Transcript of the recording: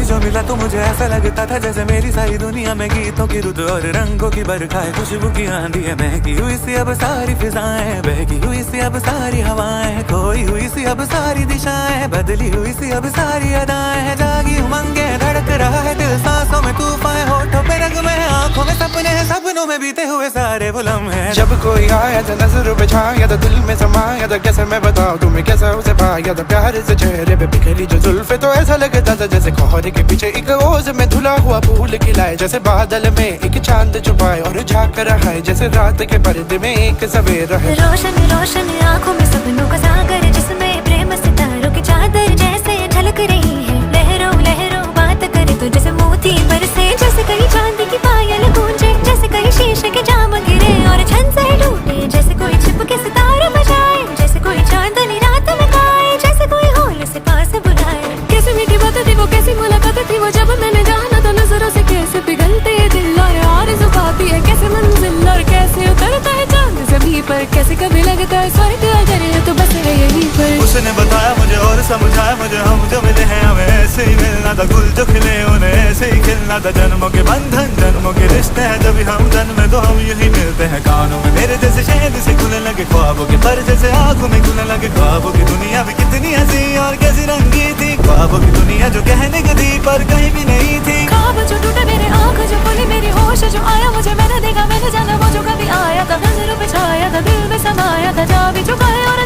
जो मिला तो मुझे ऐसा लगता था जैसे मेरी सारी दुनिया में गीतों की रुत और रंगों की बरखा है, खुशबू की आंधी है, महकी हुई सी अब सारी फिजाएं, बहकी हुई सी अब सारी हवाएं, खोई हुई सी अब सारी दिशाएं, बदली हुई सी अब सारी अदाएं हैं, जागी उमंगे धड़क रहा है दिल, सांसों में तूफान, होठों पे रंग में, आंखों में सपने हैं, सपनों में बीते हुए सारे वो लम्हे हैं। जब कोई आया था नजरों पे छाया था, दिल में समाया था, कैसे मैं बताऊं तुम्हें कैसा उसे पाया था, प्यार से चेहरे पे बिखरी जो जुल्फे, तो ऐसा लगता था जैसे कोहरे के पीछे एक ओस में धुला हुआ फूल खिलाए, जैसे बादल में एक चांद छुपाए और झांक रहा है, जैसे रात के पर्दे में एक सवेरा है। रोशन रोशन आंखों में सपनों का सागर, जिसमें प्रेम सितारों की चादर जैसे झलक रही है, लहरों लहरों बात करे तो जैसे मोती बरसे, जैसे कहीं चांदी की पायल गूंजे, जैसे कहीं शीशे के जाम गिरे और छन से टूटे, जैसे कोई छिप के सितारे बजाए, जैसे कोई चांदनी रात में गाए, जैसे कोई होल से पास बुलाए। कैसी मीठी बात थी वो, कैसी मुलाकात थी वो, जब मैंने जाना तो नजरों से कैसे पिघलते दिल और आरज़ू पाती है, कैसे मंजिल और कैसे उतरता है चांद ज़मीं पर, कैसे कभी लगता है स्वर्ग अगर है तो बस है यहीं पर। उसने बताया मुझे और समझाया मुझे, हम जो मिले हैं हमें ऐसे ही मिलना था, गुल जो खिले उन्हें ऐसे ही खिलना था, जन्मों के बंधन जन्मों के रिश्ते हैं, जब हम जन्मे तो हम यही मिलते हैं, कानों में मेरे जैसे शहद से खुलने लगे ख्वाबों के पर, जैसे आंखों में खुलने लगे ख्वाबों की दुनिया भी कितनी हंसी और कैसी रंगी थी, ख्वाबों की दुनिया जो कहने की थी पर कहीं भी नहीं थी। ख्वाब जो टूटे मेरे आँख जो खुली मेरी होश जो आया, मुझे मैंने देखा मैंने जाना वो जो कभी आया था, नजरों पे छाया था, दिल में समाया था, जा भी चुका है और